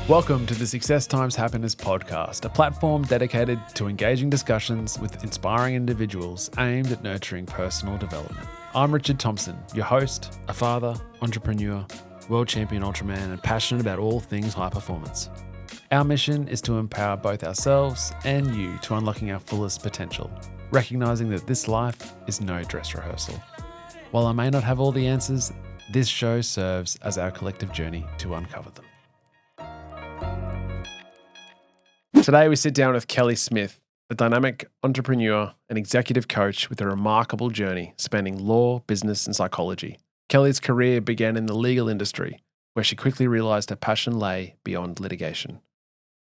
Welcome to the Success Times Happiness podcast, a platform dedicated to engaging discussions with inspiring individuals aimed at nurturing personal development. I'm Richard Thompson, your host, a father, entrepreneur, world champion Ultraman, and passionate about all things high performance. Our mission is to empower both ourselves and you to unlocking our fullest potential, recognizing that this life is no dress rehearsal. While I may not have all the answers, this show serves as our collective journey to uncover them. Today we sit down with Kelly Smith, a dynamic entrepreneur and executive coach with a remarkable journey spanning law, business, and psychology. Kelly's career began in the legal industry, where she quickly realized her passion lay beyond litigation.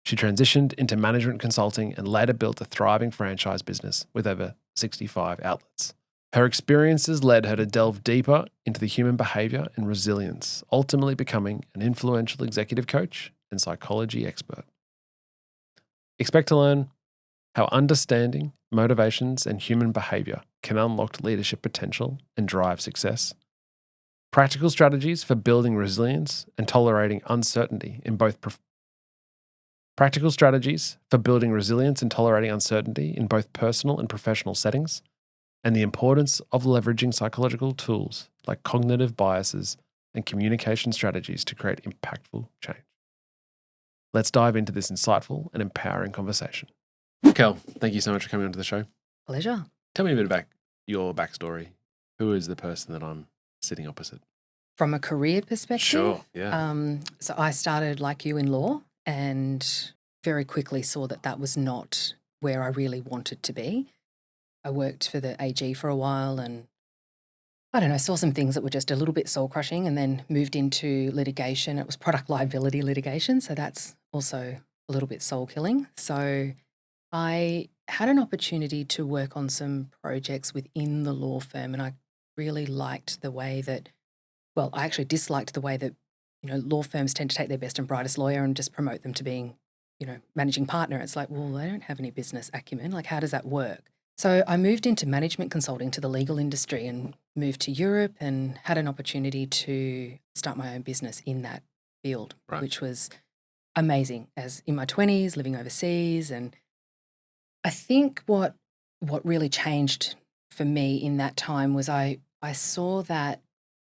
She transitioned into management consulting and later built a thriving franchise business with over 65 outlets. Her experiences led her to delve deeper into the human behavior and resilience, ultimately becoming an influential executive coach and psychology expert. Expect to learn how understanding motivations and human behavior can unlock leadership potential and drive success. Practical strategies for building resilience and tolerating uncertainty in both personal and professional settings, and the importance of leveraging psychological tools like cognitive biases and communication strategies to create impactful change. Let's dive into this insightful and empowering conversation. Kel, thank you so much for coming onto the show. Pleasure. Tell me a bit about your backstory. Who is the person that I'm sitting opposite? From a career perspective? Sure, yeah. So I started like you in law and very quickly saw that that was not where I really wanted to be. I worked for the AG for a while and saw some things that were just a little bit soul crushing, and then moved into litigation. It was product liability litigation, so that's also a little bit soul killing. So I had an opportunity to work on some projects within the law firm, and I really liked the way that, I actually disliked the way that, law firms tend to take their best and brightest lawyer and just promote them to being, managing partner. It's like, well, they don't have any business acumen. Like, how does that work? So I moved into management consulting to the legal industry and moved to Europe and had an opportunity to start my own business in that field, Right. which was amazing as in my 20s, living overseas. And I think what really changed for me in that time was I saw that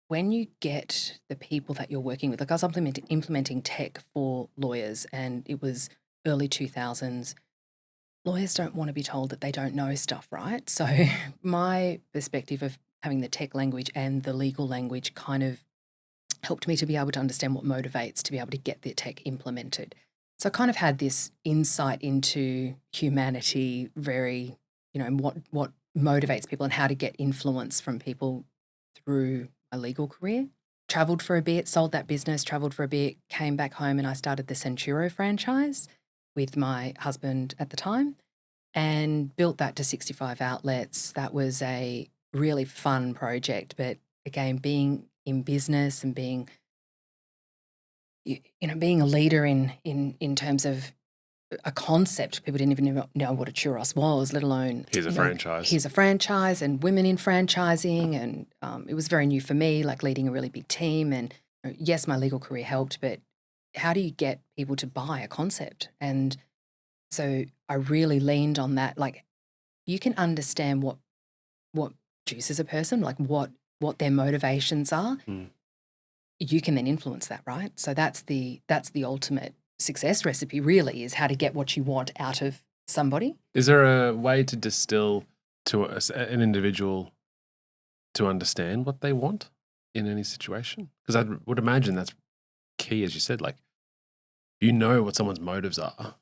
when you get the people that you're working with, like I was implementing tech for lawyers, and it was early 2000s. Lawyers don't want to be told that they don't know stuff, right? So my perspective of having the tech language and the legal language kind of helped me to be able to understand what motivates to be able to get the tech implemented. So I kind of had this insight into humanity, very, what motivates people and how to get influence from people through a legal career. Traveled for a bit, sold that business, traveled for a bit, came back home, and I started the Centuro franchise with my husband at the time and built that to 65 outlets. That was a really fun project, but again, being in business and being a leader in terms of a concept, people didn't even know what a churros was, let alone Here's a franchise. Here's a franchise and women in franchising, and it was very new for me, like leading a really big team. And yes, my legal career helped, but how do you get people to buy a concept? And so I really leaned on that. Like, you can understand what juices a person, like what their motivations are. You can then influence that, right? So that's the ultimate success recipe, really, is how to get what you want out of somebody. Is there a way to distill to an individual to understand what they want in any situation? Because I would imagine that's key, as you said. Like, you know what someone's motives are,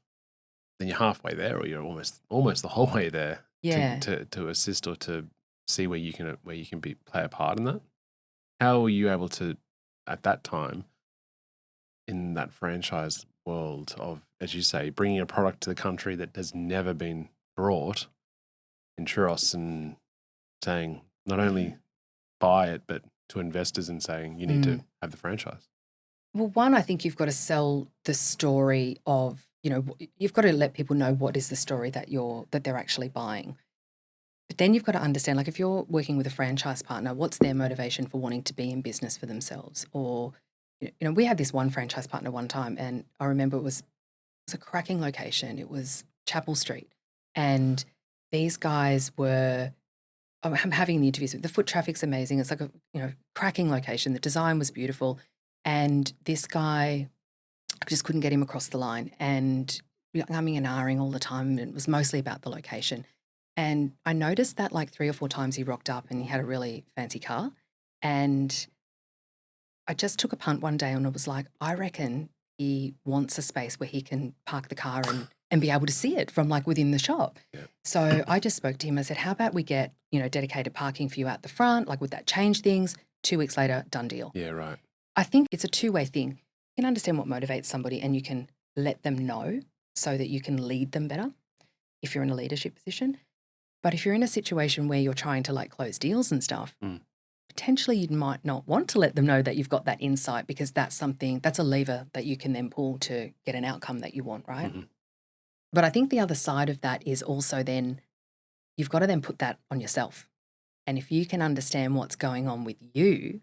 then you're halfway there, or you're almost the whole way there. Yeah. To assist or to see where you can play a part in that. How were you able to, at that time, in that franchise world of, as you say, bringing a product to the country that has never been brought in churros, and saying not only buy it, but to investors and saying you need to have the franchise? Well, one, I think you've got to sell the story of, you've got to let people know what is the story that they're actually buying. But then you've got to understand, like, if you're working with a franchise partner, what's their motivation for wanting to be in business for themselves? Or, we had this one franchise partner one time, and I remember it was a cracking location. It was Chapel Street, and these guys were. I'm having the interviews. The foot traffic's amazing. It's like a cracking location. The design was beautiful, and this guy, I just couldn't get him across the line, and umming and ahhing all the time. And it was mostly about the location. And I noticed that like 3 or 4 times he rocked up, and he had a really fancy car, and I just took a punt one day, and it was like, I reckon he wants a space where he can park the car and be able to see it from like within the shop. Yeah. So I just spoke to him. I said, how about we get, dedicated parking for you out the front? Like, would that change things? 2 weeks later, done deal. Yeah, right. I think it's a two-way thing. You can understand what motivates somebody, and you can let them know so that you can lead them better if you're in a leadership position. But if you're in a situation where you're trying to like close deals and stuff, potentially you might not want to let them know that you've got that insight, because that's a lever that you can then pull to get an outcome that you want, right? Mm-hmm. But I think the other side of that is also then you've got to then put that on yourself. And if you can understand what's going on with you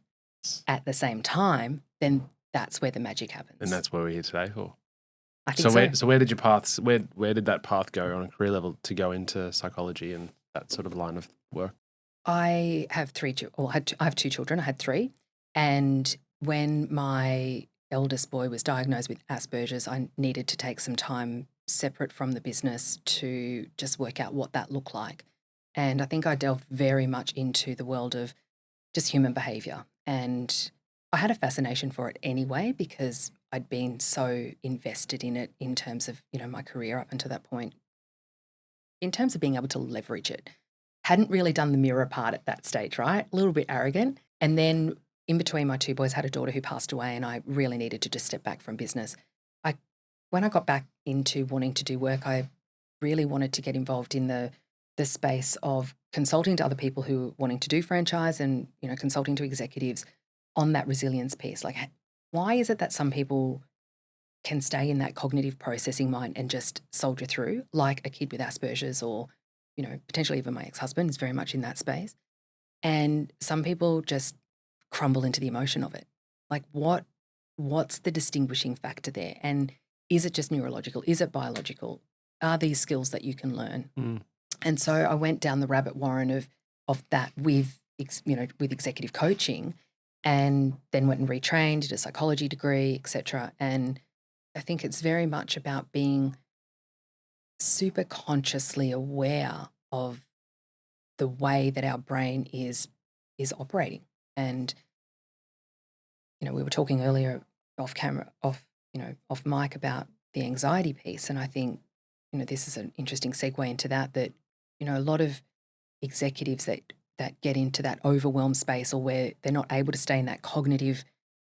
at the same time, then that's where the magic happens. And that's what we're here today for. I think so. So where did your paths? Where did that path go on a career level to go into psychology and that sort of line of work? I have 3 I have 2 children. I had 3. And when my eldest boy was diagnosed with Asperger's, I needed to take some time separate from the business to just work out what that looked like. And I think I delved very much into the world of just human behaviour. And I had a fascination for it anyway, because I'd been so invested in it in terms of, my career up until that point, in terms of being able to leverage it. Hadn't really done the mirror part at that stage, right? A little bit arrogant. And then in between, my 2 boys had a daughter who passed away, and I really needed to just step back from business. When I got back into wanting to do work, I really wanted to get involved in the space of consulting to other people who were wanting to do franchise, and, consulting to executives on that resilience piece. Like, why is it that some people can stay in that cognitive processing mind and just soldier through, like a kid with Asperger's, or potentially even my ex-husband is very much in that space. And some people just crumble into the emotion of it. Like, what's the distinguishing factor there? And is it just neurological? Is it biological? Are these skills that you can learn? And so I went down the rabbit warren of that with executive coaching, and then went and retrained, did a psychology degree, etc. And I think it's very much about being super consciously aware of the way that our brain is operating. And we were talking earlier off mic about the anxiety piece, and I think this is an interesting segue into that a lot of executives that get into that overwhelmed space, or where they're not able to stay in that cognitive,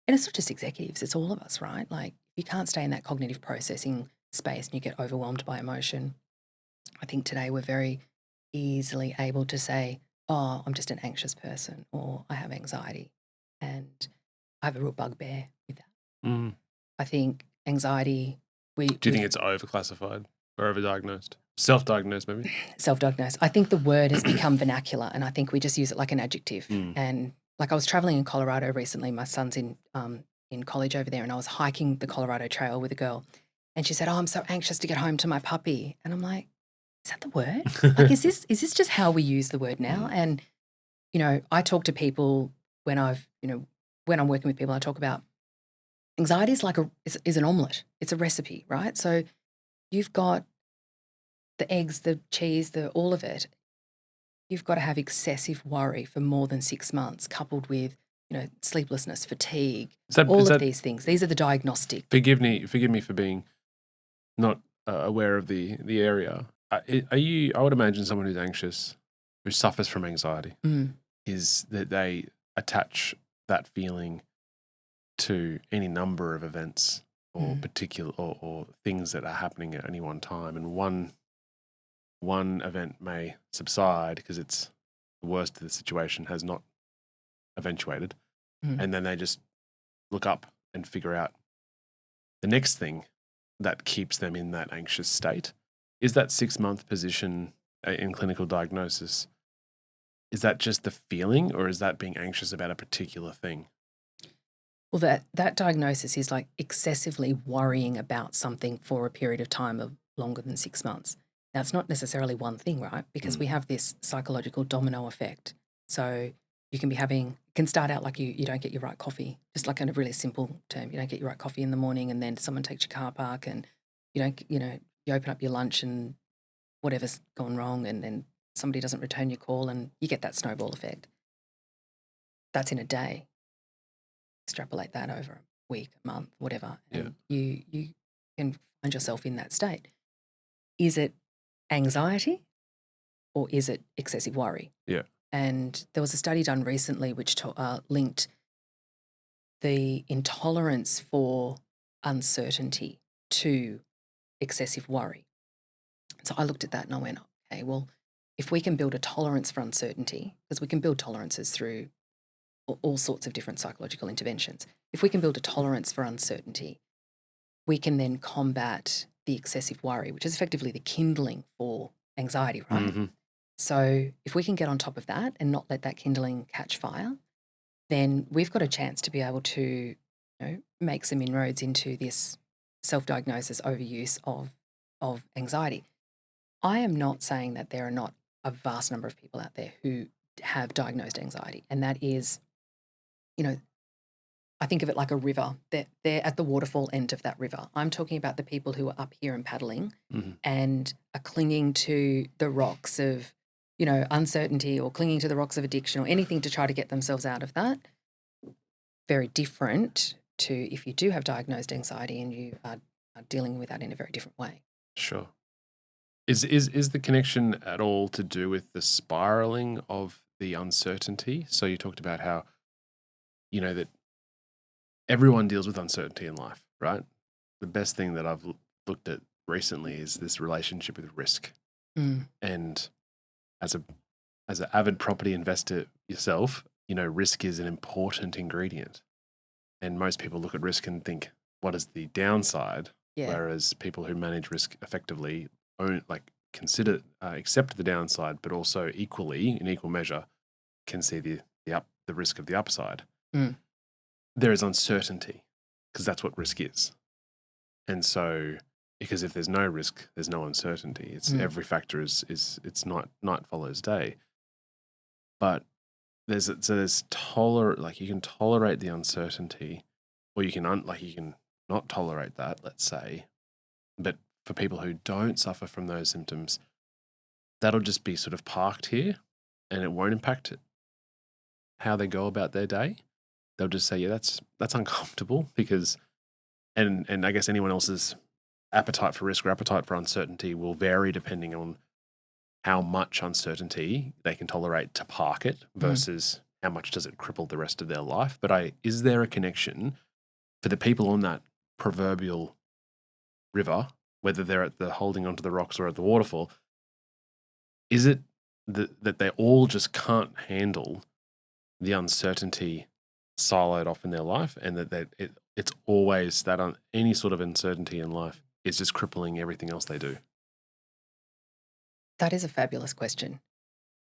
and it's not just executives, it's all of us, right? Like, you can't stay in that cognitive processing space and you get overwhelmed by emotion. I think today we're very easily able to say, oh, I'm just an anxious person, or I have anxiety. And I have a real bugbear with that. I think anxiety, Do you think it's overclassified or overdiagnosed? Self-diagnosed, maybe? Self-diagnosed. I think the word has become vernacular, and I think we just use it like an adjective. And like, I was traveling in Colorado recently. My son's in college over there, and I was hiking the Colorado Trail with a girl, and she said, oh, I'm so anxious to get home to my puppy. And I'm like, is that the word? Like, is this just how we use the word now? And, I talk to people when when I'm working with people, I talk about anxiety is like is an omelette. It's a recipe, right? So you've got the eggs, the cheese, all of it. You've got to have excessive worry for more than 6 months, coupled with, sleeplessness, fatigue, these things. These are the diagnostic. Forgive me for being not aware of the area. Are you? I would imagine someone who's anxious, who suffers from anxiety, is that they attach that feeling to any number of events or particular or things that are happening at any one time, and one event may subside because it's the worst of the situation has not eventuated, and then they just look up and figure out the next thing that keeps them in that anxious state. Is that 6-month position in clinical diagnosis, is that just the feeling, or is that being anxious about a particular thing? Well, that diagnosis is like excessively worrying about something for a period of time of longer than 6 months. Now, it's not necessarily one thing, right? Because we have this psychological domino effect. So you can start out like you don't get your right coffee, just like in a really simple term. You don't get your right coffee in the morning, and then someone takes your car park, and you open up your lunch and whatever's gone wrong, and then somebody doesn't return your call, and you get that snowball effect. That's in a day. Extrapolate that over a week, a month, whatever, and you can find yourself in that state. Is it anxiety or is it excessive worry? Yeah. And there was a study done recently which linked the intolerance for uncertainty to excessive worry. So I looked at that and I went, okay, well, if we can build a tolerance for uncertainty, because we can build tolerances through all sorts of different psychological interventions. If we can build a tolerance for uncertainty, we can then combat the excessive worry, which is effectively the kindling for anxiety, right? Mm-hmm. So if we can get on top of that and not let that kindling catch fire, then we've got a chance to be able to make some inroads into this self-diagnosis overuse of anxiety. I am not saying that there are not a vast number of people out there who have diagnosed anxiety, and that is, I think of it like a river. They're at the waterfall end of that river. I'm talking about the people who are up here and paddling and are clinging to the rocks of, uncertainty, or clinging to the rocks of addiction, or anything to try to get themselves out of that. Very different to if you do have diagnosed anxiety and you are dealing with that in a very different way. Sure. Is the connection at all to do with the spiraling of the uncertainty? So you talked about how, that everyone deals with uncertainty in life, right? The best thing that I've looked at recently is this relationship with risk. And as an avid property investor yourself, risk is an important ingredient. And most people look at risk and think, what is the downside? Yeah. Whereas people who manage risk effectively accept the downside, but also equally, in equal measure, can see the risk of the upside. There is uncertainty, because that's what risk is. And so, because if there's no risk, there's no uncertainty. It's every factor is it's night follows day. But you can tolerate the uncertainty, or you can not tolerate that, let's say. But for people who don't suffer from those symptoms, that'll just be sort of parked here, and it won't impact how they go about their day. They'll just say, yeah, that's uncomfortable, because, and I guess anyone else's appetite for risk or appetite for uncertainty will vary depending on how much uncertainty they can tolerate to park it versus how much does it cripple the rest of their life. But is there a connection for the people on that proverbial river, whether they're at the holding onto the rocks or at the waterfall? Is it that they all just can't handle the uncertainty siloed off in their life, and that it's always that any sort of uncertainty in life is just crippling everything else they do? That is a fabulous question,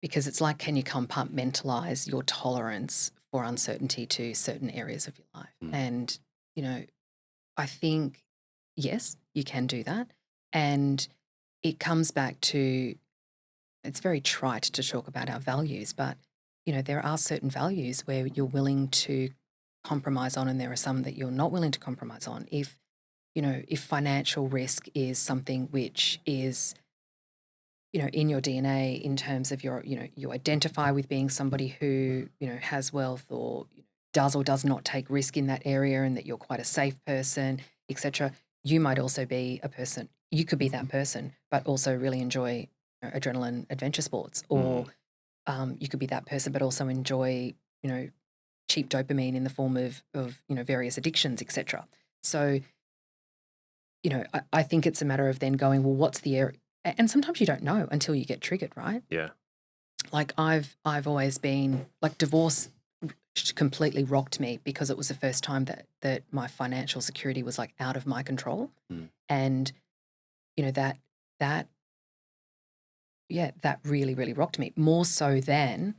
because it's like, can you compartmentalize your tolerance for uncertainty to certain areas of your life? And, I think, yes, you can do that. And it comes back to, it's very trite to talk about our values, but, there are certain values where you're willing to compromise on, and there are some that you're not willing to compromise on. If financial risk is something which is, in your DNA, in terms of you identify with being somebody who, has wealth, or does or does not take risk in that area, and that you're quite a safe person, etc. You might also be a person, you could be that person, but also really enjoy adrenaline adventure sports, or you could be that person, but also enjoy, cheap dopamine in the form of various addictions, etc. So, I think it's a matter of then going, well, what's the area? And sometimes you don't know until you get triggered, right? Yeah. Like I've always been like, divorce completely rocked me, because it was the first time that my financial security was like out of my control. And that really, really rocked me, more so than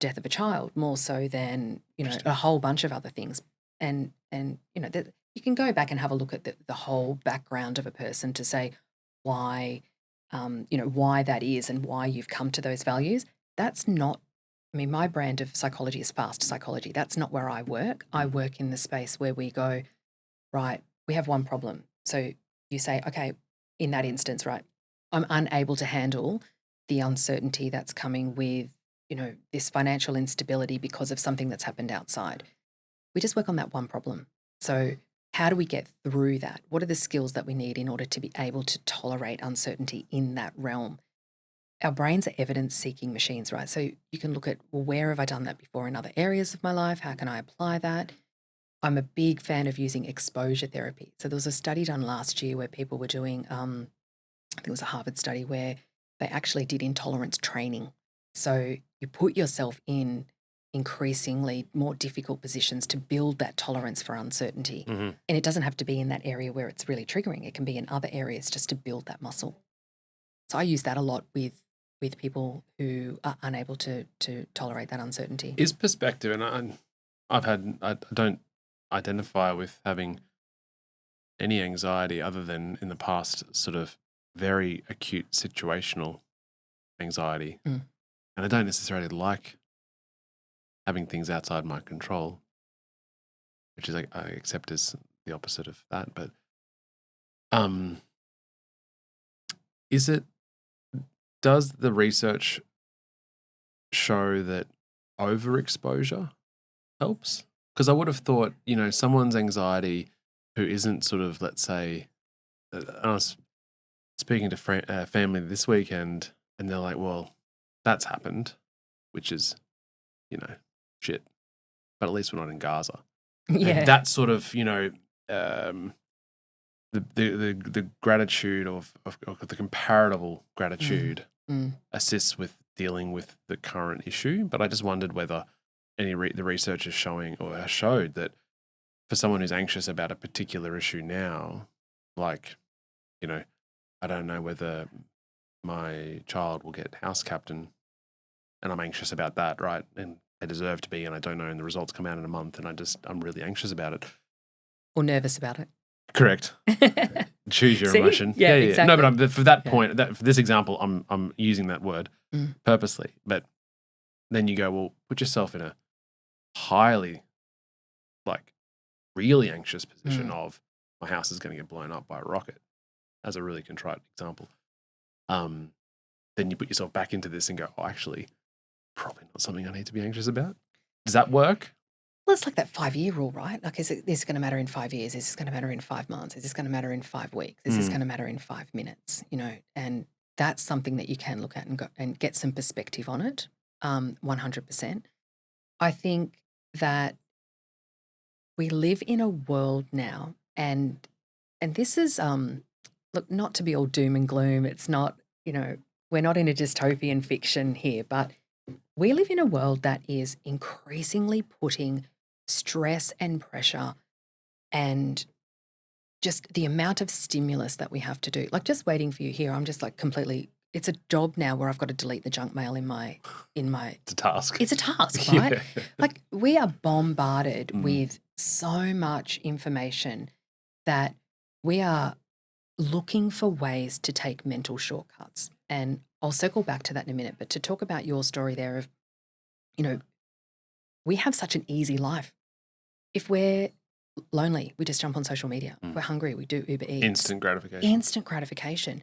death of a child, more so than, a whole bunch of other things. and that you can go back and have a look at the whole background of a person to say why why that is and why you've come to those values. That's not, I mean, my brand of psychology is fast psychology. That's not where I work. I work in the space where we go, right, we have one problem. So you say, okay, in that instance, right, I'm unable to handle the uncertainty that's coming with, this financial instability because of something that's happened outside. We just work on that one problem. So how do we get through that? What are the skills that we need in order to be able to tolerate uncertainty in that realm? Our brains are evidence-seeking machines, right? So you can look at, well, where have I done that before in other areas of my life? How can I apply that? I'm a big fan of using exposure therapy. So there was a study done last year where people were doing, I think it was a Harvard study where they actually did intolerance training. So you put yourself in increasingly more difficult positions to build that tolerance for uncertainty. Mm-hmm. And it doesn't have to be in that area where it's really triggering. It can be in other areas just to build that muscle. So I use that a lot with people who are unable to tolerate that uncertainty. Is perspective, and I don't identify with having any anxiety other than in the past sort of very acute situational anxiety. Mm. And I don't necessarily like having things outside my control, which is I accept as the opposite of that. But does the research show that overexposure helps? Because I would have thought, someone's anxiety who isn't sort of, let's say, I was speaking to family this weekend and they're like, well, that's happened, which is, shit. But at least we're not in Gaza. Yeah. And that sort of, the gratitude of the comparable gratitude assists with dealing with the current issue. But I just wondered whether the research is showing or has showed that for someone who's anxious about a particular issue now, like, I don't know whether my child will get house captain and I'm anxious about that, right? And they deserve to be, and I don't know, and the results come out in a month and I'm really anxious about it. Or nervous about it. Correct. Choose your See? emotion. Yeah, exactly. No, but for that point, for this example, I'm using that word purposely. But then you go, well, put yourself in a highly, really anxious position of my house is going to get blown up by a rocket, as a really contrite example. Then you put yourself back into this and go, oh, actually, probably not something I need to be anxious about. Does that work? Well, it's like that 5-year rule, right? Like, is this going to matter in 5 years? Is this going to matter in 5 months? Is this going to matter in 5 weeks? Is this going to matter in 5 minutes? And that's something that you can look at and get some perspective on it. 100%. I think that we live in a world now, and this is look, not to be all doom and gloom. It's not, we're not in a dystopian fiction here, but we live in a world that is increasingly putting stress and pressure and just the amount of stimulus that we have to do. Like, just waiting for you here, I'm just completely, it's a job now where I've got to delete the junk mail in my It's a task. It's a task, right? Yeah. Like, we are bombarded with so much information that we are looking for ways to take mental shortcuts. And I'll circle back to that in a minute, but to talk about your story there of, we have such an easy life. If we're lonely, we just jump on social media. If we're hungry, we do Uber Eats. Instant gratification. Instant gratification.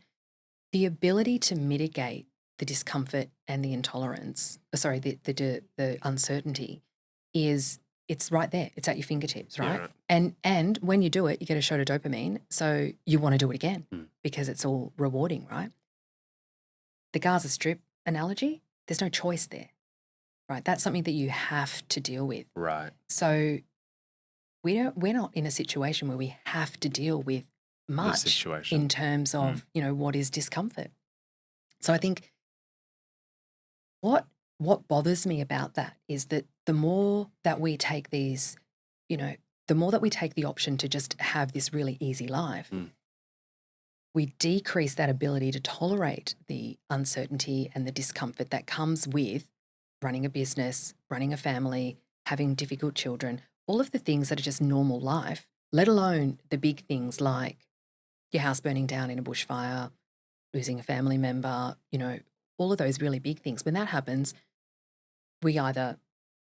The ability to mitigate the discomfort and the intolerance, the uncertainty it's right there. It's at your fingertips, right? Yeah, right. And when you do it, you get a shot of dopamine. So you want to do it again because it's all rewarding, right? The Gaza Strip analogy, there's no choice there, right? That's something that you have to deal with. Right. So we're not in a situation where we have to deal with much in terms of, what is discomfort. So I think what bothers me about that is that the more that we take these, the more that we take the option to just have this really easy life, we decrease that ability to tolerate the uncertainty and the discomfort that comes with running a business, running a family, having difficult children, all of the things that are just normal life, let alone the big things like your house burning down in a bushfire, losing a family member, all of those really big things. When that happens, we either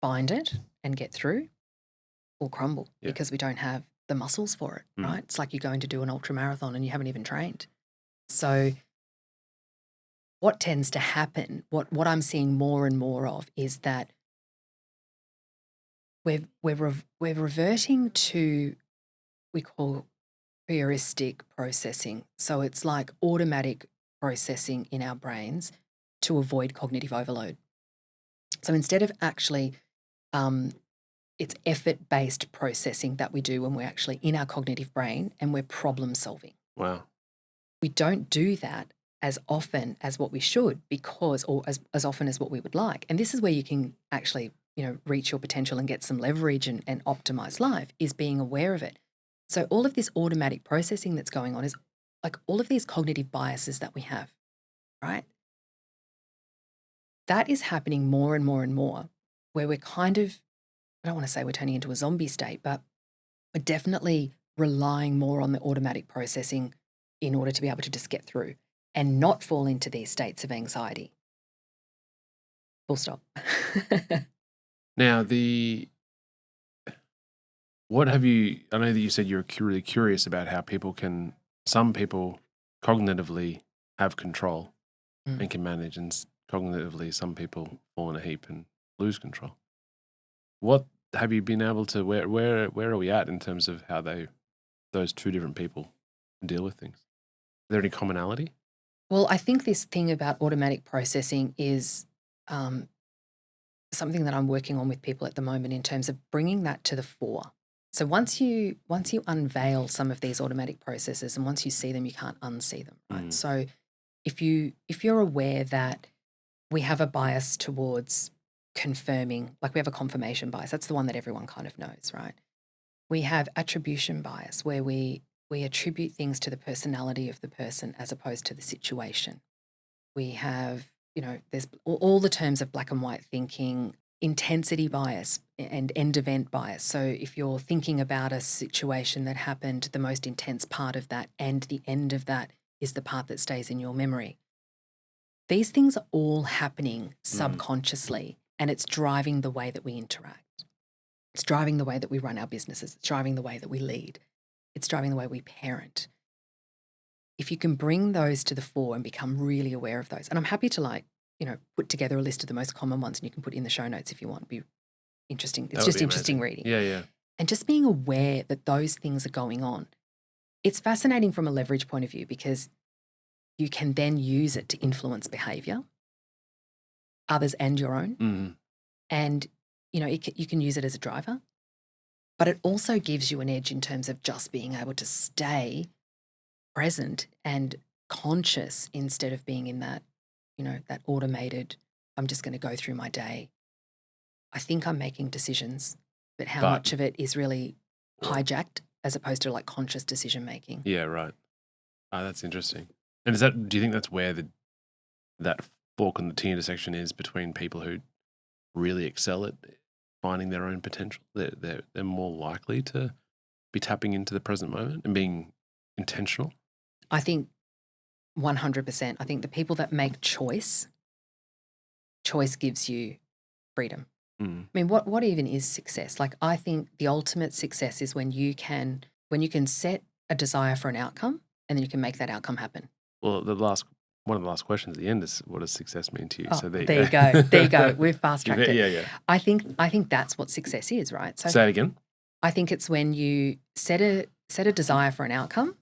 find it and get through or crumble Yeah. because we don't have the muscles for it, right? It's like you're going to do an ultra marathon and you haven't even trained. So what tends to happen, what I'm seeing more and more of is that we're reverting to we call heuristic processing. So it's like automatic processing in our brains to avoid cognitive overload. So instead of actually, it's effort-based processing that we do when we're actually in our cognitive brain and we're problem solving. Wow. We don't do that as often as what we should or as often as what we would like. And this is where you can actually, reach your potential and get some leverage and optimize life, is being aware of it. So all of this automatic processing that's going on is like all of these cognitive biases that we have, right? That is happening more and more and more, where we're kind of, I don't want to say we're turning into a zombie state, but we're definitely relying more on the automatic processing in order to be able to just get through and not fall into these states of anxiety. Full stop. Now, what have you, I know that you said you're really curious about how some people cognitively have control and can manage, and cognitively some people fall in a heap and lose control. What have you been able to, where are we at in terms of how those two different people deal with things? Is there any commonality? Well, I think this thing about automatic processing is something that I'm working on with people at the moment in terms of bringing that to the fore. So once you unveil some of these automatic processes and once you see them, you can't unsee them, right? So if you're aware that we have a bias towards confirming, like we have a confirmation bias, that's the one that everyone kind of knows, right? We have attribution bias where we attribute things to the personality of the person as opposed to the situation. We have, there's all the terms of black and white thinking, intensity bias and end event bias. So if you're thinking about a situation that happened, the most intense part of that and the end of that is the part that stays in your memory. These things are all happening subconsciously, and it's driving the way that we interact. It's driving the way that we run our businesses. It's driving the way that we lead. It's driving the way we parent. If you can bring those to the fore and become really aware of those, and I'm happy to put together a list of the most common ones and you can put in the show notes if you want. It'd be interesting. It's just interesting reading. Yeah. And just being aware that those things are going on. It's fascinating from a leverage point of view because you can then use it to influence behavior, others and your own. And, you can use it as a driver, but it also gives you an edge in terms of just being able to stay present and conscious instead of being in that, that automated, I'm just going to go through my day. I think I'm making decisions, but how much of it is really hijacked as opposed to like conscious decision making? Yeah, right. That's interesting. And do you think that's where that fork in the T intersection is between people who really excel at finding their own potential? They're more likely to be tapping into the present moment and being intentional? I think 100%. I think the people that make choice gives you freedom. I mean, what even is success? Like, I think the ultimate success is when you can set a desire for an outcome and then you can make that outcome happen. Well, one of the last questions at the end is, what does success mean to you? So there you go. There you go. We've fast-tracked it. Yeah. I think that's what success is, right? So say it again. I think it's when you set a desire for an outcome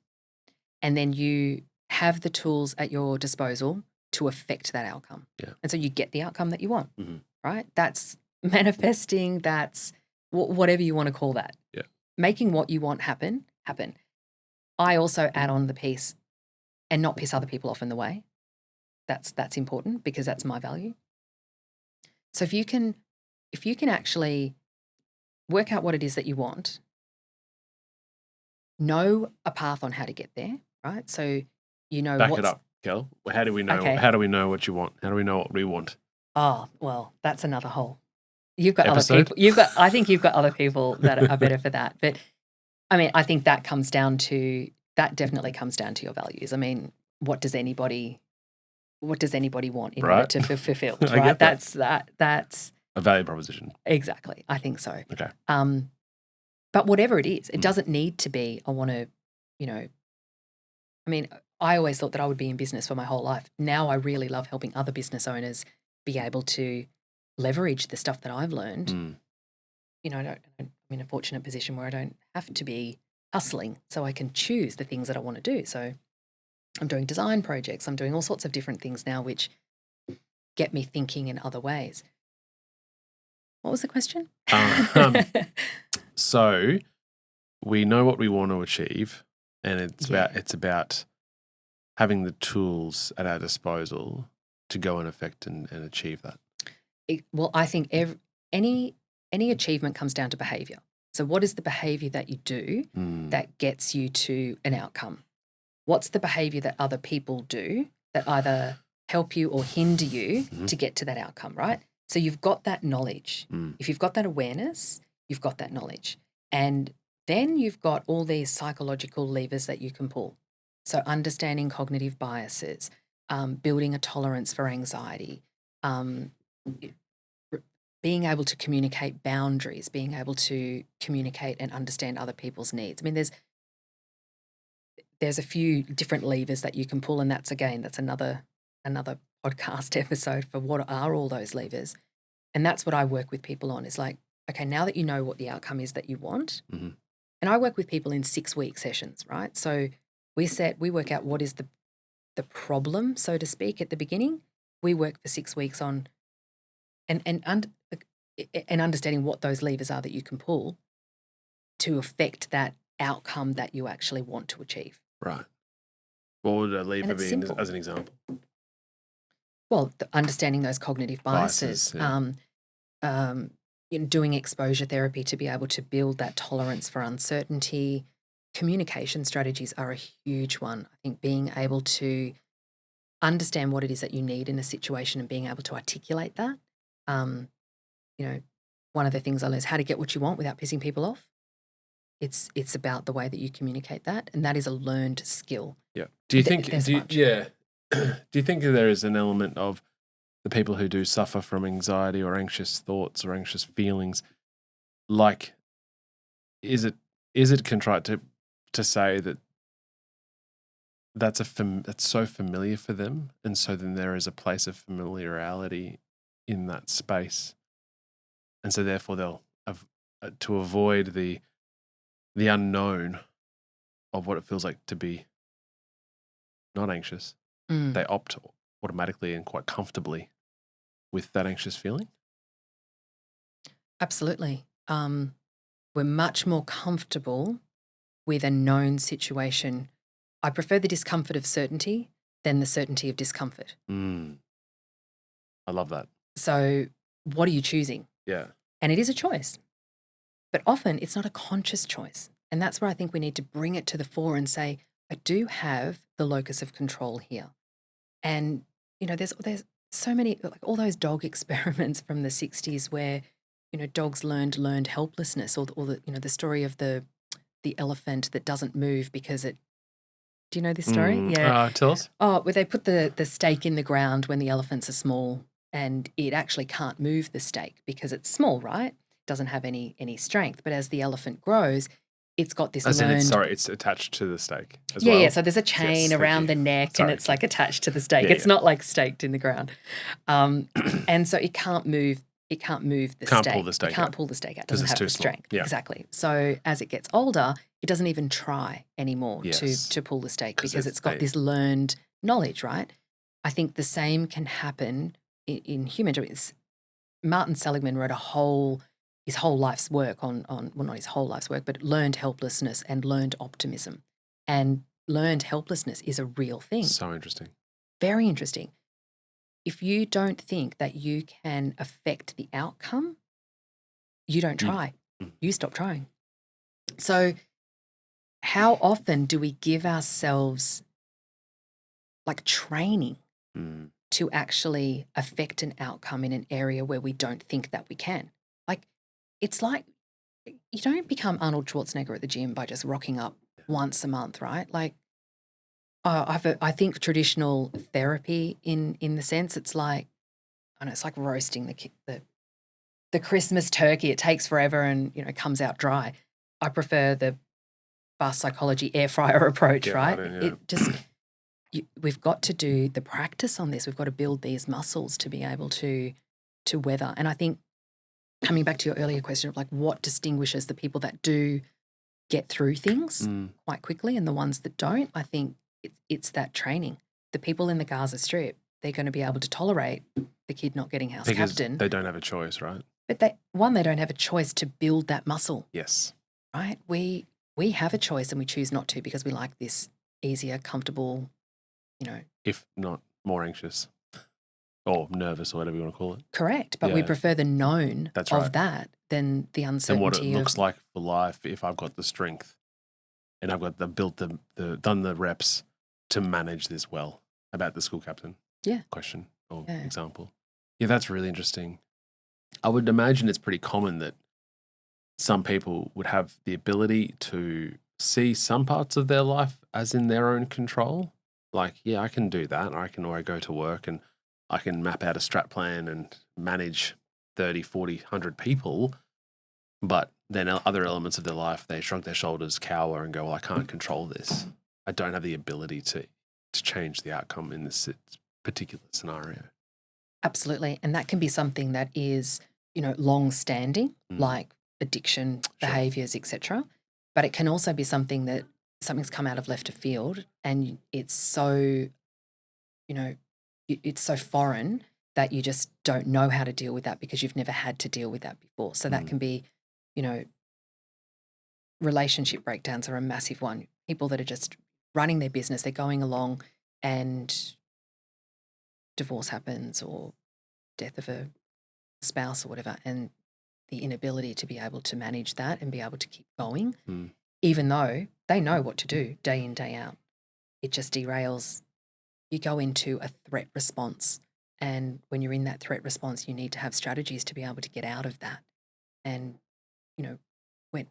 and then you have the tools at your disposal to affect that outcome. Yeah. And so you get the outcome that you want, right? That's manifesting, that's whatever you want to call that. Yeah. Making what you want happen. I also add on the piece and not piss other people off in the way. That's important because that's my value. So if you can actually work out what it is that you want, know a path on how to get there, right? So Back it up, Kel. How do we know? Okay. How do we know what you want? How do we know what we want? Oh, well, that's another whole You've got other episode. people. I think you've got other people that are better for that. But I mean, I think that definitely comes down to your values. I mean, what does anybody want in order Right. to feel fulfilled, I right? get that. That's A value proposition. exactly. I think so. Okay. But whatever it is, it Mm. doesn't need to be, I want to, I mean, I always thought that I would be in business for my whole life. Now I really love helping other business owners be able to leverage the stuff that I've learned. Mm. I'm in a fortunate position where I don't have to be hustling, so I can choose the things that I want to do. So I'm doing design projects. I'm doing all sorts of different things now, which get me thinking in other ways. What was the question? So we know what we want to achieve, and it's about having the tools at our disposal to go and affect and achieve that. Well, I think any achievement comes down to behavior. So what is the behavior that you do that gets you to an outcome? What's the behavior that other people do that either help you or hinder you to get to that outcome, right? So you've got that knowledge. If you've got that awareness, you've got that knowledge. And then you've got all these psychological levers that you can pull. So understanding cognitive biases, building a tolerance for anxiety, being able to communicate boundaries, being able to communicate and understand other people's needs. I mean, there's a few different levers that you can pull, and that's another podcast episode for what are all those levers. And that's what I work with people on, is like, okay, now that you know what the outcome is that you want, and I work with people in 6-week sessions, right? So we work out what is the problem, so to speak, at the beginning. We work for 6 weeks on and understanding what those levers are that you can pull to affect that outcome that you actually want to achieve. Right. What would a lever be simple. as an example? Well, understanding those cognitive biases, doing exposure therapy to be able to build that tolerance for uncertainty. Communication strategies are a huge one. I think being able to understand what it is that you need in a situation and being able to articulate that. One of the things I learned is how to get what you want without pissing people off. It's about the way that you communicate that, and that is a learned skill. Yeah. Do you think there is an element of the people who do suffer from anxiety or anxious thoughts or anxious feelings, like, is it contrite to say that that's so familiar for them, and so then there is a place of familiarity in that space, and so therefore they'll to avoid the unknown of what it feels like to be not anxious, they opt automatically and quite comfortably with that anxious feeling? Absolutely. We're much more comfortable with a known situation. I prefer the discomfort of certainty than the certainty of discomfort. I love that. So what are you choosing? Yeah. And it is a choice. But often it's not a conscious choice. And that's where I think we need to bring it to the fore and say, I do have the locus of control here. And, there's so many, like all those dog experiments from the 60s where, dogs learned helplessness, or the story of the elephant that doesn't move because it, do you know this story? Yeah. Tell us. Oh, where they put the stake in the ground when the elephants are small, and it actually can't move the stake because it's small, right? Doesn't have any strength. But as the elephant grows, it's got this it's attached to the stake as well. Yeah, so there's a chain around the neck, and it's like attached to the stake. It's not like staked in the ground. And so it can't move. It can't move the stake. It can't pull the stake out. It doesn't have the strength. Yeah. Exactly. So as it gets older, it doesn't even try anymore to pull the stake because it's got this learned knowledge, right? I think the same can happen in human. Martin Seligman wrote his whole life's work on well, not his whole life's work, but learned helplessness and learned optimism. And learned helplessness is a real thing. So interesting. Very interesting. If you don't think that you can affect the outcome, you don't try. You stop trying. So how often do we give ourselves like training to actually affect an outcome in an area where we don't think that we can? it's like you don't become Arnold Schwarzenegger at the gym by just rocking up once a month, right? Like, I think traditional therapy in the sense it's like, I know it's like roasting the Christmas turkey. It takes forever and comes out dry. I prefer the fast psychology air fryer approach, Get right? right in, It just we've got to do the practice on this. We've got to build these muscles to be able to weather. And I think coming back to your earlier question of like what distinguishes the people that do get through things quite quickly and the ones that don't, I think it's that training. The people in the Gaza Strip, they're going to be able to tolerate the kid not getting house Because captain. they don't have a choice, right? But they don't have a choice to build that muscle, Yes. right? We have a choice and we choose not to because we like this easier, comfortable, If not more anxious or nervous or whatever you want to call it. correct. But we Yeah. prefer the known That's of right. that than the And uncertainty what it looks of like for life if I've got the strength and I've got done the reps to manage this well, about the school captain question or example. Yeah, that's really interesting. I would imagine it's pretty common that some people would have the ability to see some parts of their life as in their own control. Like, yeah, I can do that. Or I go to work and I can map out a strat plan and manage 30, 40, 100 people. But then other elements of their life, they shrug their shoulders, cower and go, well, I can't control this. I don't have the ability to change the outcome in this particular scenario. absolutely. And that can be something that is, long standing, like addiction, behaviors, etc. But it can also be something that something's come out of left of field and it's so, it's so foreign that you just don't know how to deal with that because you've never had to deal with that before. So that can be, relationship breakdowns are a massive one. People that are just running their business, they're going along and divorce happens or death of a spouse or whatever, and the inability to be able to manage that and be able to keep going, even though they know what to do day in, day out. It just derails. You go into a threat response, and when you're in that threat response, you need to have strategies to be able to get out of that. And,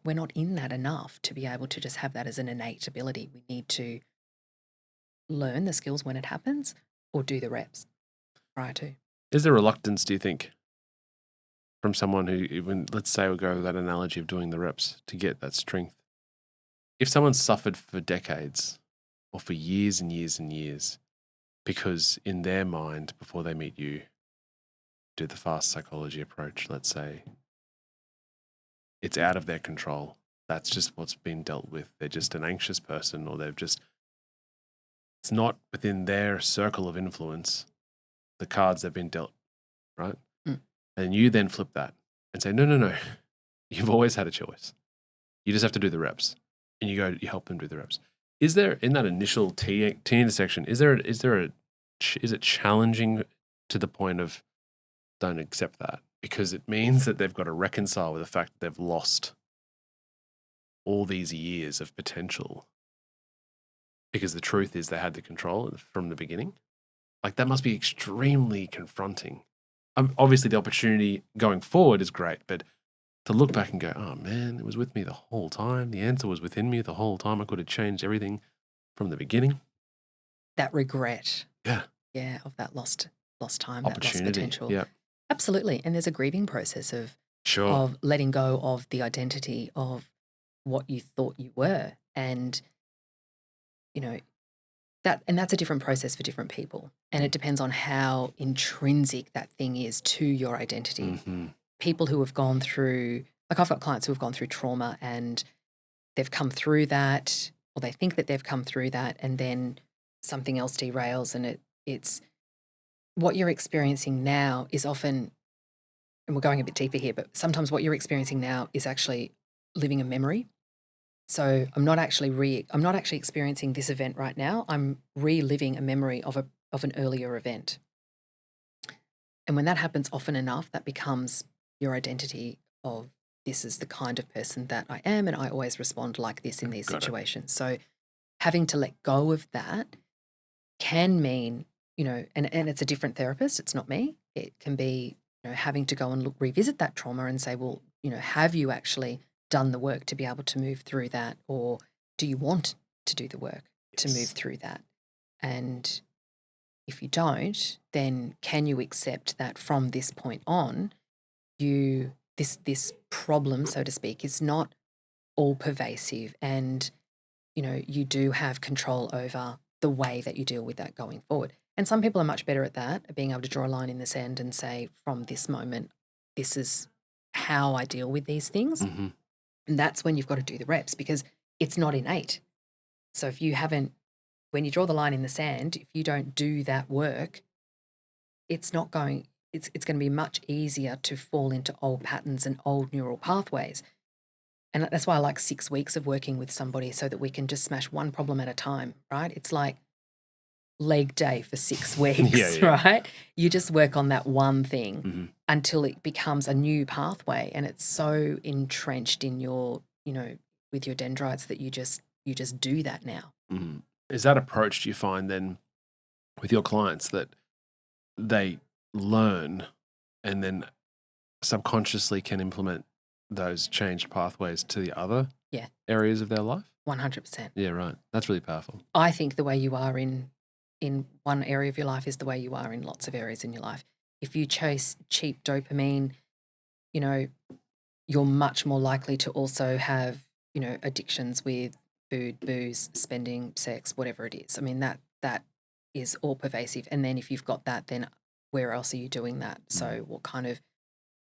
we're not in that enough to be able to just have that as an innate ability. We need to learn the skills when it happens or do the reps prior to. Is there reluctance, do you think, from someone who, even, let's say we'll go with that analogy of doing the reps to get that strength? If someone's suffered for decades or for years and years and years, because in their mind, before they meet you, do the fast psychology approach, let's say, it's out of their control. That's just what's been dealt with. They're just an anxious person, or it's not within their circle of influence, the cards they've been dealt, right? And you then flip that and say, no, you've always had a choice. You just have to do the reps. And you help them do the reps. Is there, in that initial T intersection, is it challenging to the point of don't accept that? Because it means that they've got to reconcile with the fact that they've lost all these years of potential. Because the truth is they had the control from the beginning. Like, that must be extremely confronting. Obviously, the opportunity going forward is great, but to look back and go, oh man, it was with me the whole time. The answer was within me the whole time. I could have changed everything from the beginning. That regret. Yeah. Yeah, of that lost time, Opportunity. that lost potential. Yeah. Absolutely. And there's a grieving process of Sure. letting go of the identity of what you thought you were. And, that's a different process for different people. And it depends on how intrinsic that thing is to your identity. People who have gone through, like I've got clients who have gone through trauma and they've come through that, or they think that they've come through that, and then something else derails, and it's what you're experiencing now is often, and we're going a bit deeper here, but sometimes what you're experiencing now is actually living a memory. So I'm not actually experiencing this event right now. I'm reliving a memory of an earlier event. And when that happens often enough, that becomes your identity of this is the kind of person that I am, and I always respond like this in these situations. So having to let go of that can mean, and it's a different therapist, it's not me. It can be, having to go and revisit that trauma and say, well, have you actually done the work to be able to move through that, or do you want to do the work to move Yes. through that? And if you don't, then can you accept that from this point on, this problem, so to speak, is not all pervasive, and you do have control over the way that you deal with that going forward. And some people are much better at that, at being able to draw a line in the sand and say, from this moment, this is how I deal with these things. Mhm. And that's when you've got to do the reps, because it's not innate. So if you haven't, when you draw the line in the sand, if you don't do that work, it's going to be much easier to fall into old patterns and old neural pathways. And that's why I like 6 weeks of working with somebody, so that we can just smash one problem at a time, right? It's like leg day for 6 weeks, Yeah. right? You just work on that one thing Mhm. until it becomes a new pathway, and it's so entrenched in your, with your dendrites, that you just do that now. Mhm. Is that approach, do you find then with your clients, that they learn and then subconsciously can implement those changed pathways to the other Yeah. areas of their life? 100%. Yeah, right. That's really powerful. I think the way you are in one area of your life is the way you are in lots of areas in your life. If you chase cheap dopamine, you're much more likely to also have, addictions with food, booze, spending, sex, whatever it is. I mean, that is all pervasive. And then if you've got that, then where else are you doing that? So what kind of,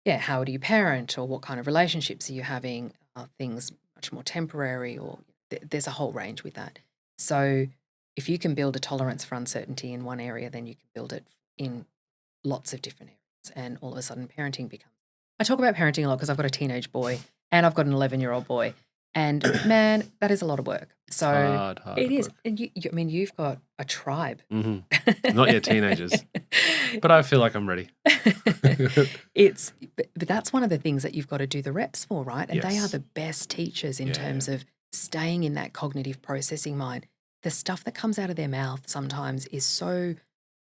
how do you parent, or what kind of relationships are you having? Are things much more temporary, or there's a whole range with that. So if you can build a tolerance for uncertainty in one area, then you can build it in lots of different areas. And all of a sudden parenting becomes, I talk about parenting a lot because I've got a teenage boy and I've got an 11-year-old boy. And man, that is a lot of work. So Hard it is. work. And I mean, you've got a tribe. Mhm. Not yet teenagers, but I feel like I'm ready. But that's one of the things that you've got to do the reps for, right? And they are Yes. the best teachers in Yeah. terms of staying in that cognitive processing mind. The stuff that comes out of their mouth sometimes is so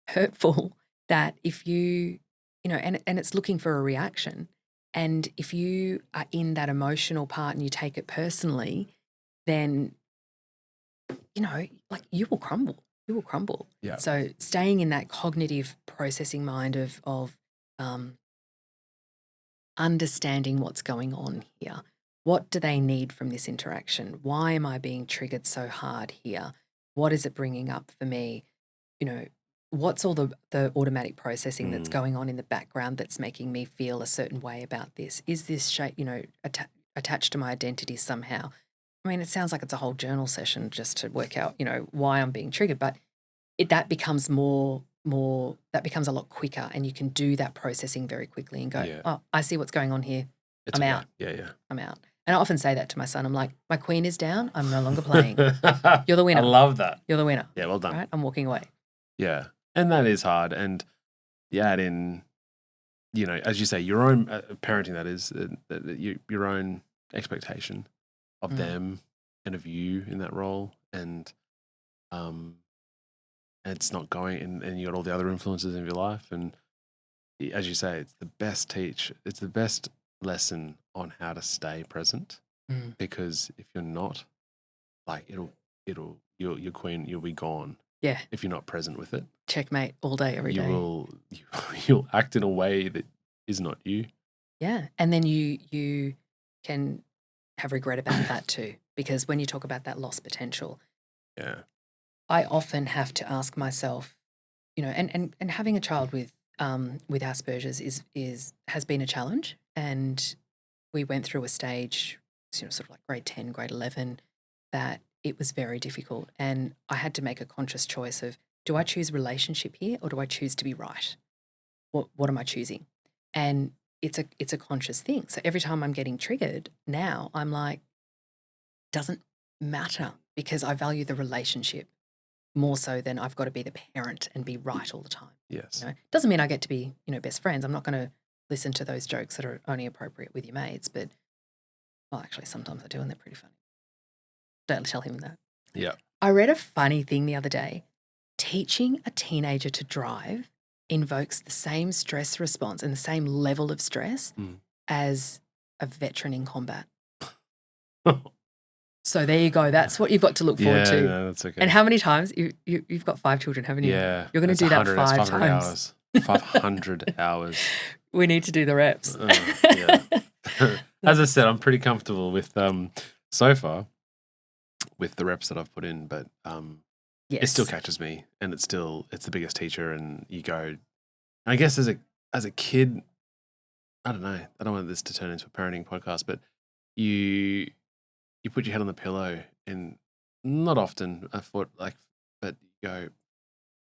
hurtful that if you, and it's looking for a reaction. And if you are in that emotional part and you take it personally, then, like you will crumble. You will crumble. Yeah. So staying in that cognitive processing mind of understanding what's going on here. What do they need from this interaction? Why am I being triggered so hard here? What is it bringing up for me? What's all the automatic processing that's going on in the background that's making me feel a certain way about this? Is this shape, attached to my identity somehow? I mean, it sounds like it's a whole journal session just to work out, why I'm being triggered, but that becomes that becomes a lot quicker, and you can do that processing very quickly and go, Yeah. oh, I see what's going on here. It's I'm okay. out. Yeah. I'm out. And I often say that to my son. I'm like, my queen is down. I'm no longer playing. You're the winner. I love that. You're the winner. Yeah, well done. Right? I'm walking away. Yeah. And that is hard. And you add in, as you say, your own parenting, that is, your own expectation of them and of you in that role. And it's not going, and you got all the other influences in your life. And as you say, it's the best lesson on how to stay present. Because if you're not, like your queen, you'll be gone. Yeah. If you're not present with it. Checkmate all day, every day. You'll act in a way that is not you. Yeah. And then you can have regret about that too. Because when you talk about that lost potential, Yeah. I often have to ask myself, and having a child with Asperger's has been a challenge. And we went through a stage, sort of like grade 10, grade 11, that it was very difficult. And I had to make a conscious choice of, do I choose relationship here, or do I choose to be right? What am I choosing? And it's a conscious thing. So every time I'm getting triggered now, I'm like, doesn't matter, because I value the relationship more so than I've got to be the parent and be right all the time. Yes. Doesn't mean I get to be, best friends. I'm not going to listen to those jokes that are only appropriate with your mates, but, well, actually sometimes I do, and they're pretty funny. Don't tell him that. Yeah. I read a funny thing the other day. Teaching a teenager to drive invokes the same stress response and the same level of stress as a veteran in combat. So there you go. That's what you've got to look forward Yeah, to. no, that's okay. And how many times you've got 5 children, haven't you? Yeah. You're going to that's do that 100 that's 5 500 times. hours. 500 hours. We need to do the reps. Yeah. As I said, I'm pretty comfortable with so far with the reps that I've put in, but it still catches me, and it's the biggest teacher. And you go, I guess as a kid, I don't know. I don't want this to turn into a parenting podcast, but you put your head on the pillow, and not often I thought but you go,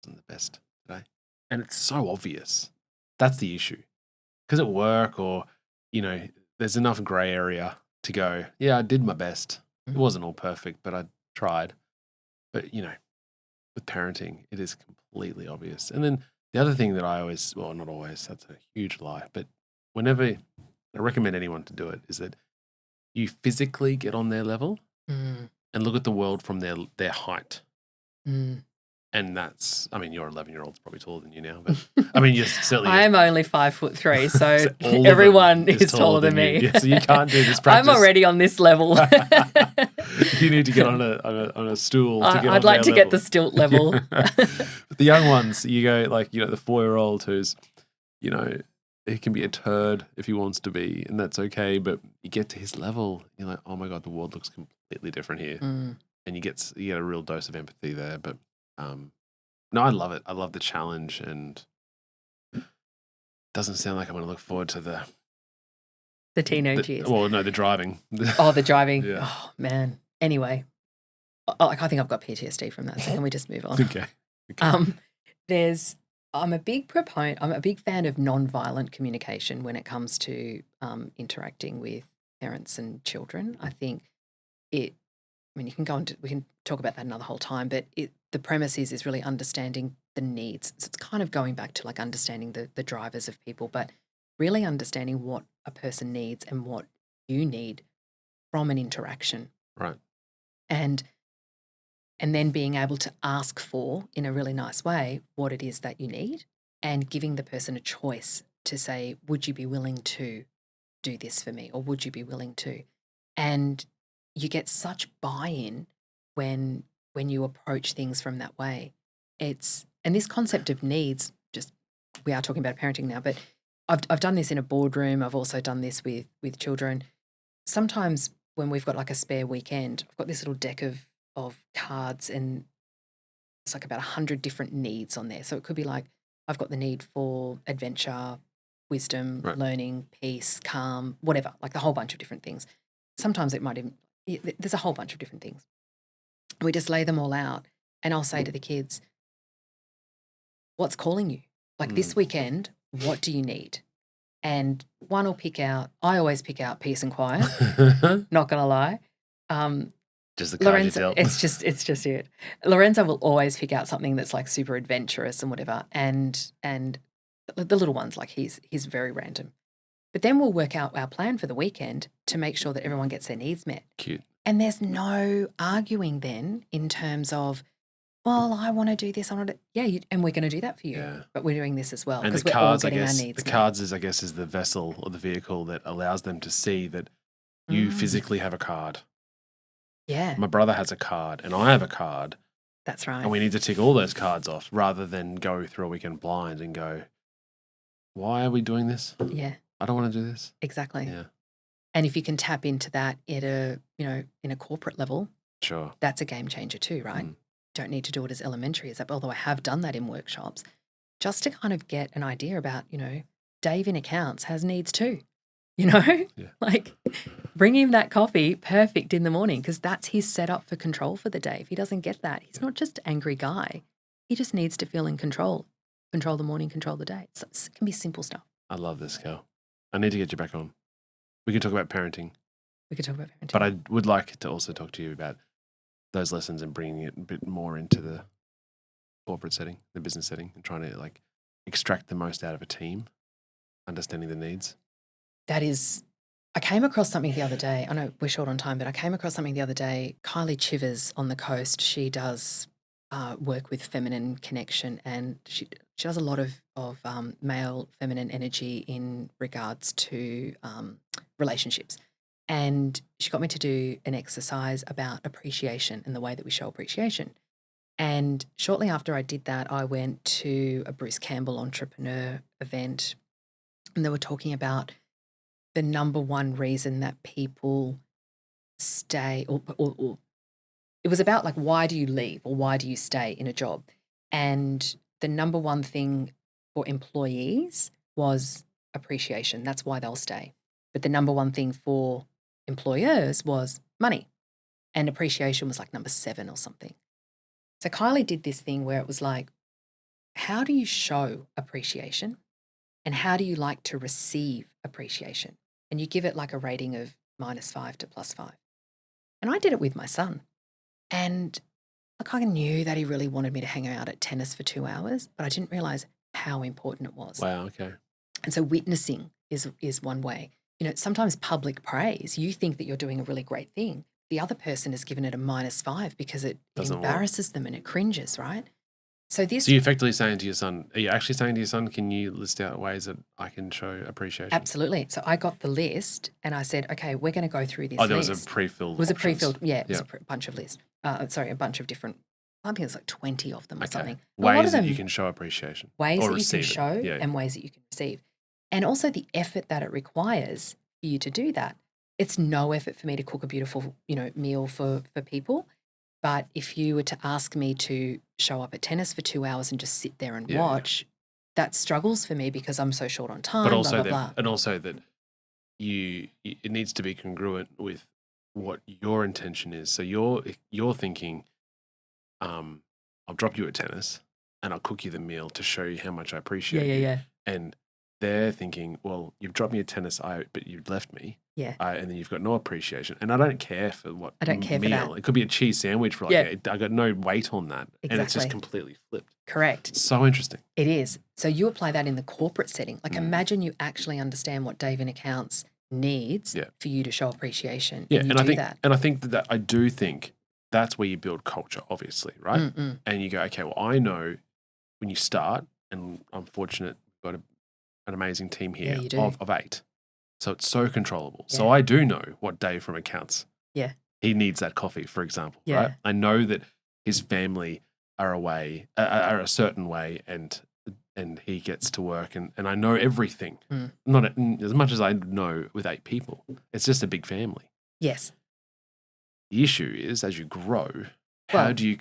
wasn't the best today, and it's so obvious. That's the issue, because at work or there's enough grey area to go, yeah, I did my best. It wasn't all perfect, but I tried. But with parenting, it is completely obvious. And then the other thing that not always, that's a huge lie, but whenever I recommend anyone to do it, is that you physically get on their level and look at the world from their height. And that's, your 11-year-old's probably taller than you now, but you're certainly. I'm only 5'3", so everyone is taller than me. Yeah, so you can't do this practice. I'm already on this level. You need to get on a stool. I'd like to get the stilt level. But the young ones, you go the 4-year-old who's, he can be a turd if he wants to be, and that's okay. But you get to his level, you're like, oh my God, the world looks completely different here, and you get a real dose of empathy there. But no, I love it. I love the challenge, and it doesn't sound like I'm going to look forward to the teenage years. Well, no, the driving. The driving. Yeah. Oh man. Anyway, I think I've got PTSD from that. So can we just move on? Okay. I'm a big proponent. I'm a big fan of non-violent communication when it comes to interacting with parents and children. I think we can talk about that another whole time, but the premise is really understanding the needs. So it's kind of going back to understanding the drivers of people, but really understanding what a person needs and what you need from an interaction. Right. And then being able to ask for, in a really nice way, what it is that you need, and giving the person a choice to say, would you be willing to do this for me, or would you be willing to? And you get such buy-in when you approach things from that way. And this concept of needs, we are talking about parenting now, but I've done this in a boardroom. I've also done this with children. Sometimes when we've got a spare weekend, I've got this little deck of cards, and it's about 100 different needs on there. So it could be I've got the need for adventure, wisdom, right, learning, peace, calm, whatever, the whole bunch of different things. Sometimes it might even, there's a whole bunch of different things. We just lay them all out, and I'll say to the kids, what's calling you? This weekend, what do you need? And one will I always pick out peace and quiet, not going to lie. Just the card Lorenzo, you dealt. it's just it. Lorenzo will always pick out something that's super adventurous and whatever, and the little ones, he's very random. But then we'll work out our plan for the weekend to make sure that everyone gets their needs met. Cute. And there's no arguing then in terms of, well, I want to do this. I want to, and we're going to do that for you. Yeah. But we're doing this as well, And because the we're all cards, getting our needs the met. cards is the vessel or the vehicle that allows them to see that you physically have a card. Yeah. My brother has a card, and I have a card. That's right. And we need to tick all those cards off, rather than go through a weekend blind and go, why are we doing this? Yeah. I don't want to do this. Exactly. Yeah. And if you can tap into that at in a corporate level, Sure, that's a game changer too, right? Don't need to do it as elementary as that, although I have done that in workshops, just to kind of get an idea about, Dave in accounts has needs too, Yeah. Bring him that coffee perfect in the morning, because that's his setup for control for the day. If he doesn't get that, he's not just an angry guy. He just needs to feel in control the morning, control the day. So it can be simple stuff. I love this, girl. I need to get you back on. We can talk about parenting. We could talk about parenting. But I would like to also talk to you about those lessons and bringing it a bit more into the corporate setting, the business setting, and trying to extract the most out of a team, understanding the needs. I came across something the other day. I know we're short on time, but I came across something the other day. Kylie Chivers on the coast, she does work with feminine connection, and she does a lot of male feminine energy in regards to relationships. And she got me to do an exercise about appreciation and the way that we show appreciation. And shortly after I did that, I went to a Bruce Campbell entrepreneur event, and they were talking about the number one reason that people stay, or it was about like, why do you leave or why do you stay in a job? And the number one thing for employees was appreciation. That's why they'll stay. But the number one thing for employers was money. And appreciation was like number 7 or something. So Kylie did this thing where it was like, how do you show appreciation? And how do you like to receive appreciation? And you give it like a rating of -5 to +5. And I did it with my son. And like, I knew that he really wanted me to hang out at tennis for 2 hours, but I didn't realize how important it was. Wow. Okay. And so witnessing is one way. You know, sometimes public praise, you think that you're doing a really great thing. The other person has given it a -5 because it Doesn't work. embarrasses them and it cringes, right? So this So you're effectively saying to your son, are you actually saying to your son, can you list out ways that I can show appreciation? absolutely. So I got the list and I said, okay, we're going to go through this Oh, there was list. a pre-filled It was a options. pre-filled, yeah, it was Yeah. a bunch of lists. A bunch of different, I think it's like 20 of them or Okay. something. A lot Ways of that them, you can show appreciation. ways or that you can receive it. show Yeah. and ways that you can receive. And also the effort that it requires for you to do that. It's no effort for me to cook a beautiful, meal for people. But if you were to ask me to show up at tennis for 2 hours and just sit there and Yeah, yeah. watch, that struggles for me because I'm so short on time, But blah, also blah, blah. that, and also that it needs to be congruent with what your intention is. So you're thinking, I'll drop you at tennis and I'll cook you the meal to show you how much I appreciate you. Yeah. And they're thinking, well, you've dropped me at tennis, but you've left me. Yeah. And then you've got no appreciation. And I don't care for what I don't care for meal. that. It could be a cheese sandwich for like, Yeah. I got no weight on that. And it's just Exactly. completely flipped. Correct. So interesting. It is. So you apply that in the corporate setting. Like Mm. imagine you actually understand what Dave in accounts needs Yeah. for you to show appreciation. Yeah. And you And do I think, that. and I think that I do think that's where you build culture, obviously, right? Mm-mm. And you go, okay, well, I know when you start, and I'm fortunate we've got an amazing team Yeah, here you do. of 8. So it's so controllable. So Yeah. I do know what Dave from accounts, Yeah. he needs that coffee, for example, Yeah. right? I know that his family are away, are a certain way, and he gets to work, and I know everything. Mm. Not as much as I know with 8 people. It's just a big family. Yes. The issue is, as you grow, how Well- do you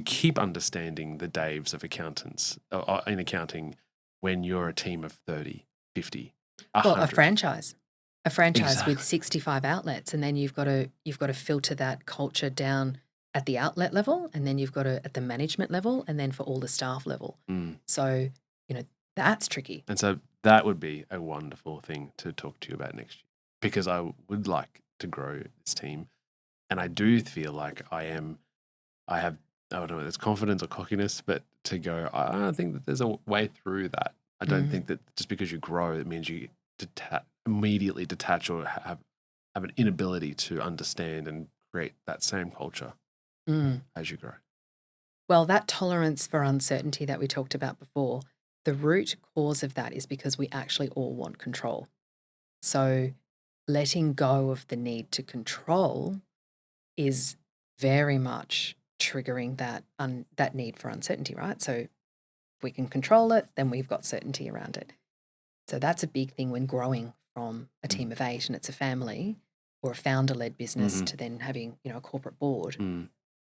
keep understanding the Daves of accountants in accounting when you're a team of 30, 50, Well, 100? a franchise Exactly. with 65 outlets, and then you've got to filter that culture down at the outlet level, and then you've got to at the management level, and then for all the staff level. Mm. So that's tricky. And so that would be a wonderful thing to talk to you about next year, because I would like to grow this team, and I do feel like I have, I don't know whether it's confidence or cockiness, but to go, I don't think that there's a way through that. I don't think that just because you grow, it means you immediately detach or have an inability to understand and create that same culture as you grow. Well, that tolerance for uncertainty that we talked about before, the root cause of that is because we actually all want control. So letting go of the need to control is very much triggering that need for uncertainty, right? So if we can control it, then we've got certainty around it. So that's a big thing when growing from a team of 8 and it's a family or a founder-led business to then having, a corporate board.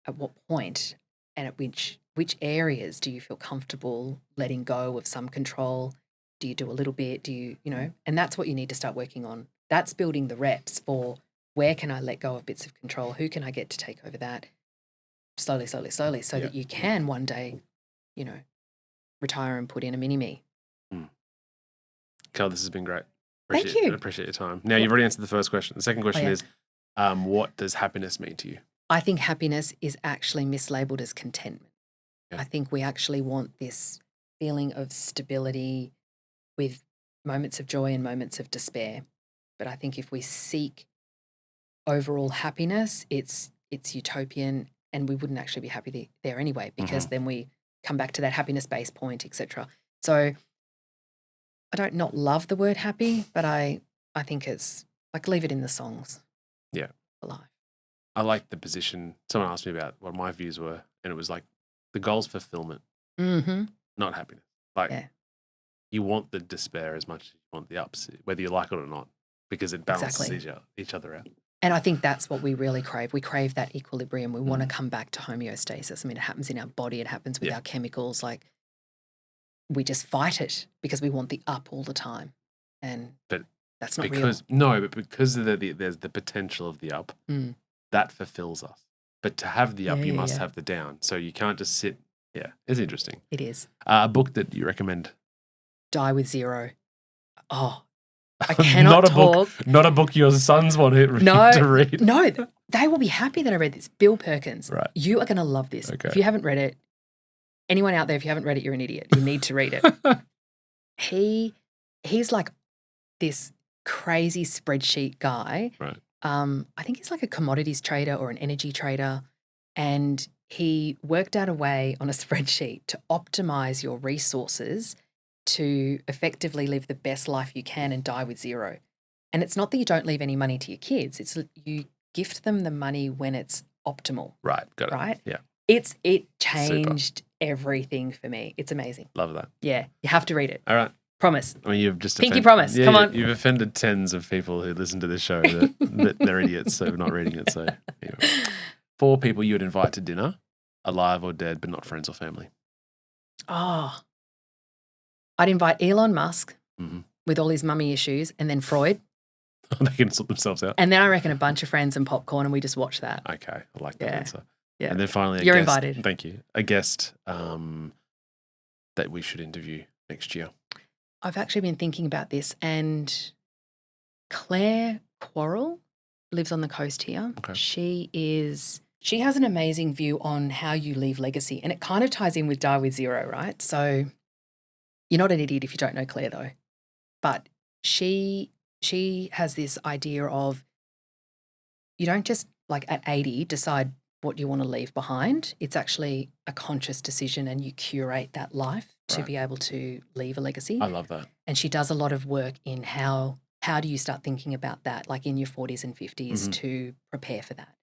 At what point and at which areas do you feel comfortable letting go of some control? Do you do a little bit? Do you, and that's what you need to start working on. That's building the reps for where can I let go of bits of control? Who can I get to take over that slowly, so that you can one day, retire and put in a mini-me. Kel, this has been great. Thank you. Appreciate your time. Now, you've already answered the first question. The second question yeah. is, what does happiness mean to you? I think happiness is actually mislabeled as contentment. Yeah. I think we actually want this feeling of stability with moments of joy and moments of despair. But I think if we seek overall happiness, it's utopian, and we wouldn't actually be happy there anyway, because then we come back to that happiness base point, etc. So I don't not love the word happy, but I think it's Like leave it in the songs. Yeah. For life. I like the position. Someone asked me about what my views were, and it was like the goal's fulfillment, not happiness. Like you want the despair as much as you want the ups, whether you like it or not, because it balances each other out. And I think that's what we really crave. We crave that equilibrium. We want to come back to homeostasis. I mean, it happens in our body. It happens with our chemicals. Like we just fight it because we want the up all the time. And that's not real. No, but because there's the potential of the up, that fulfills us. But to have the up, you must have the down. So you can't just sit. Yeah, it's interesting. It is. A book that you recommend? Die with Zero. Oh, I cannot talk. Not a book your sons want to read. No, they will be happy that I read this. Bill Perkins. Right. You are going to love this. Okay. If you haven't read it, anyone out there, if you haven't read it, you're an idiot. You need to read it. He's like this crazy spreadsheet guy. Right. I think he's like a commodities trader or an energy trader. And he worked out a way on a spreadsheet to optimize your resources to effectively live the best life you can and die with zero. And it's not that you don't leave any money to your kids. It's you gift them the money when it's optimal. Right. Got it. Right? Yeah. It changed everything for me. It's amazing. Love that. Yeah. You have to read it. All right. Promise. I mean, you've just Pinky promise. Come on. You've offended tens of people who listen to this show that they're idiots, so not reading it. So anyway. 4 people you would invite to dinner, alive or dead, but not friends or family. Oh, I'd invite Elon Musk with all his mummy issues, and then Freud. They can sort themselves out. And then I reckon a bunch of friends and popcorn, and we just watch that. Okay, I like that answer. Yeah. And then finally, You're invited. Thank you. A guest that we should interview next year. I've actually been thinking about this, and Claire Quarrell lives on the coast here. Okay. She has an amazing view on how you leave legacy, and it kind of ties in with Die with Zero, right? So you're not an idiot if you don't know Claire, though. But she has this idea of you don't just like at 80 decide what you want to leave behind. It's actually a conscious decision, and you curate that life to be able to leave a legacy. I love that. And she does a lot of work in how do you start thinking about that, like in your 40s and 50s to prepare for that.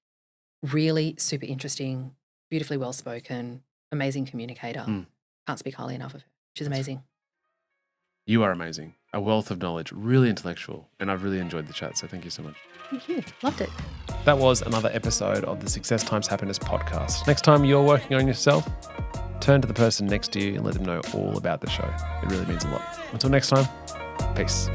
Really super interesting, beautifully well-spoken, amazing communicator. Can't speak highly enough of her. She's amazing. You are amazing. A wealth of knowledge, really intellectual, and I've really enjoyed the chat, so thank you so much. Thank you. Loved it. That was another episode of the Success Times Happiness podcast. Next time you're working on yourself, turn to the person next to you and let them know all about the show. It really means a lot. Until next time, peace.